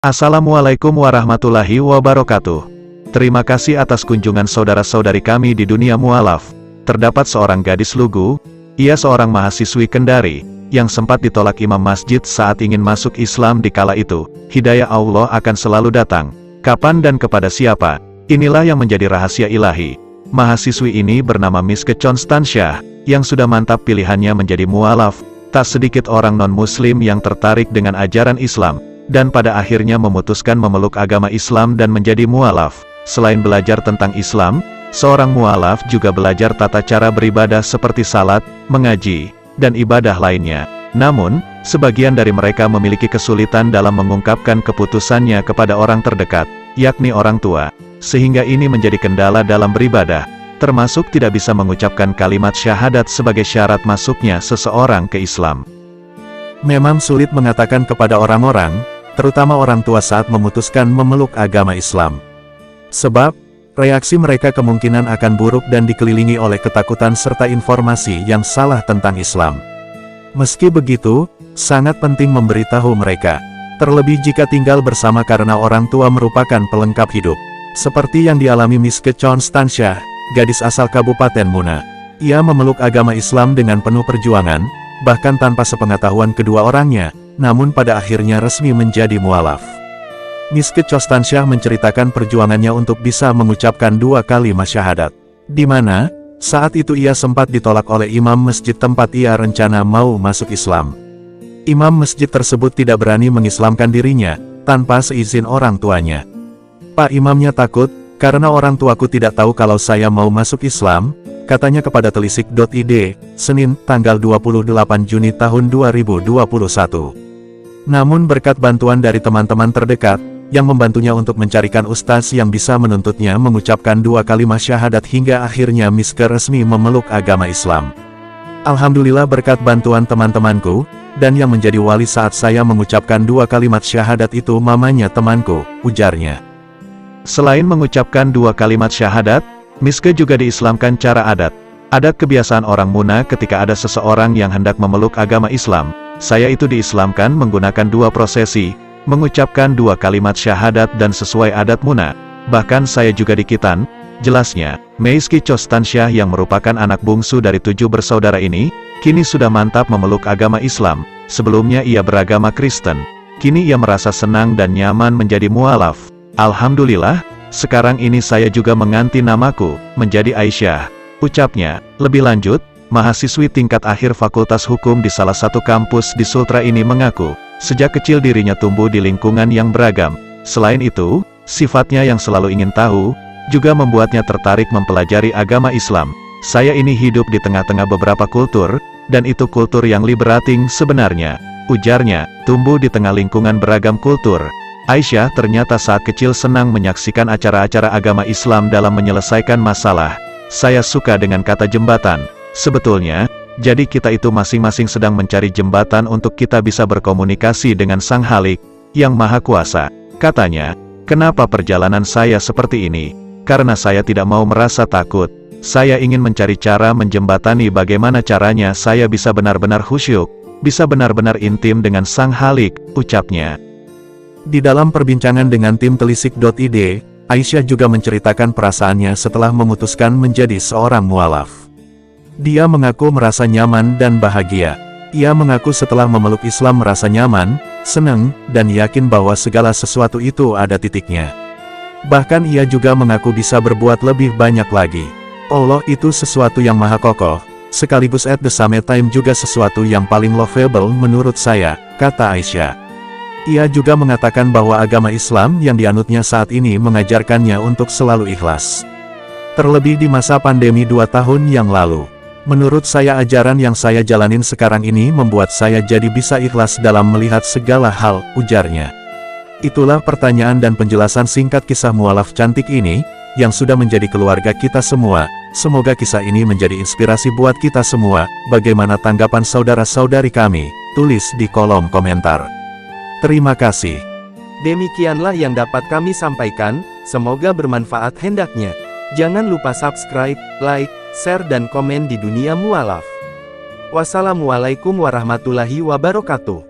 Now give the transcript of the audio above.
Assalamualaikum warahmatullahi wabarakatuh. Terima kasih atas kunjungan saudara-saudari kami di dunia mualaf. Terdapat seorang gadis lugu, ia seorang mahasiswi Kendari, yang sempat ditolak imam masjid saat ingin masuk Islam di kala itu. Hidayah Allah akan selalu datang. Kapan dan kepada siapa? Inilah yang menjadi rahasia ilahi. Mahasiswi ini bernama Miske Constantia, yang sudah mantap pilihannya menjadi mualaf. Tak sedikit orang non-muslim yang tertarik dengan ajaran Islam, dan pada akhirnya memutuskan memeluk agama Islam dan menjadi mualaf. Selain belajar tentang Islam, seorang mualaf juga belajar tata cara beribadah seperti salat, mengaji, dan ibadah lainnya. Namun, sebagian dari mereka memiliki kesulitan dalam mengungkapkan keputusannya kepada orang terdekat, yakni orang tua, sehingga ini menjadi kendala dalam beribadah, termasuk tidak bisa mengucapkan kalimat syahadat sebagai syarat masuknya seseorang ke Islam. Memang sulit mengatakan kepada orang-orang, terutama orang tua saat memutuskan memeluk agama Islam. Sebab, reaksi mereka kemungkinan akan buruk dan dikelilingi oleh ketakutan serta informasi yang salah tentang Islam. Meski begitu, sangat penting memberitahu mereka, terlebih jika tinggal bersama karena orang tua merupakan pelengkap hidup. Seperti yang dialami Miske Constantia, gadis asal Kabupaten Muna. Ia memeluk agama Islam dengan penuh perjuangan, bahkan tanpa sepengetahuan kedua orangnya, namun pada akhirnya resmi menjadi mualaf. Miske Constantia menceritakan perjuangannya untuk bisa mengucapkan 2 kalimat syahadat, di mana, saat itu ia sempat ditolak oleh imam masjid tempat ia rencana mau masuk Islam. Imam masjid tersebut tidak berani mengislamkan dirinya, tanpa seizin orang tuanya. Pak imamnya takut, karena orang tuaku tidak tahu kalau saya mau masuk Islam, katanya kepada telisik.id, Senin, tanggal 28 Juni tahun 2021. Namun berkat bantuan dari teman-teman terdekat, yang membantunya untuk mencarikan ustaz yang bisa menuntutnya mengucapkan 2 kalimat syahadat hingga akhirnya Miske resmi memeluk agama Islam. Alhamdulillah berkat bantuan teman-temanku, dan yang menjadi wali saat saya mengucapkan 2 kalimat syahadat itu mamanya temanku, ujarnya. Selain mengucapkan 2 kalimat syahadat, Miske juga diislamkan cara adat. Adat kebiasaan orang Muna ketika ada seseorang yang hendak memeluk agama Islam. Saya itu diislamkan menggunakan 2 prosesi, mengucapkan 2 kalimat syahadat dan sesuai adat Muna. Bahkan saya juga dikitan, jelasnya. Miske Constantia yang merupakan anak bungsu dari 7 bersaudara ini, kini sudah mantap memeluk agama Islam. Sebelumnya ia beragama Kristen. Kini ia merasa senang dan nyaman menjadi mualaf. Alhamdulillah, sekarang ini saya juga mengganti namaku, menjadi Aisyah. Ucapnya. Lebih lanjut, mahasiswi tingkat akhir Fakultas Hukum di salah satu kampus di Sultra ini mengaku, sejak kecil dirinya tumbuh di lingkungan yang beragam. Selain itu, sifatnya yang selalu ingin tahu, juga membuatnya tertarik mempelajari agama Islam. Saya ini hidup di tengah-tengah beberapa kultur, dan itu kultur yang liberating sebenarnya, ujarnya, tumbuh di tengah lingkungan beragam kultur. Aisyah ternyata saat kecil senang menyaksikan acara-acara agama Islam dalam menyelesaikan masalah. Saya suka dengan kata jembatan. Sebetulnya, jadi kita itu masing-masing sedang mencari jembatan untuk kita bisa berkomunikasi dengan Sang Halik, yang Maha Kuasa. Katanya, kenapa perjalanan saya seperti ini? Karena saya tidak mau merasa takut. Saya ingin mencari cara menjembatani bagaimana caranya saya bisa benar-benar khusyuk, bisa benar-benar intim dengan Sang Halik, ucapnya. Di dalam perbincangan dengan tim telisik.id, Aisyah juga menceritakan perasaannya setelah memutuskan menjadi seorang mualaf. Dia mengaku merasa nyaman dan bahagia. Ia mengaku setelah memeluk Islam merasa nyaman, senang, dan yakin bahwa segala sesuatu itu ada titiknya. Bahkan ia juga mengaku bisa berbuat lebih banyak lagi. Allah itu sesuatu yang maha kokoh, sekaligus at the same time juga sesuatu yang paling lovable menurut saya, kata Aisyah. Ia juga mengatakan bahwa agama Islam yang dianutnya saat ini mengajarkannya untuk selalu ikhlas. Terlebih di masa pandemi 2 tahun yang lalu. Menurut saya ajaran yang saya jalanin sekarang ini membuat saya jadi bisa ikhlas dalam melihat segala hal, ujarnya. Itulah pertanyaan dan penjelasan singkat kisah mualaf cantik ini, yang sudah menjadi keluarga kita semua. Semoga kisah ini menjadi inspirasi buat kita semua. Bagaimana tanggapan saudara-saudari kami? Tulis di kolom komentar. Terima kasih. Demikianlah yang dapat kami sampaikan, semoga bermanfaat hendaknya. Jangan lupa subscribe, like, share dan komen di dunia mualaf. Wassalamualaikum warahmatullahi wabarakatuh.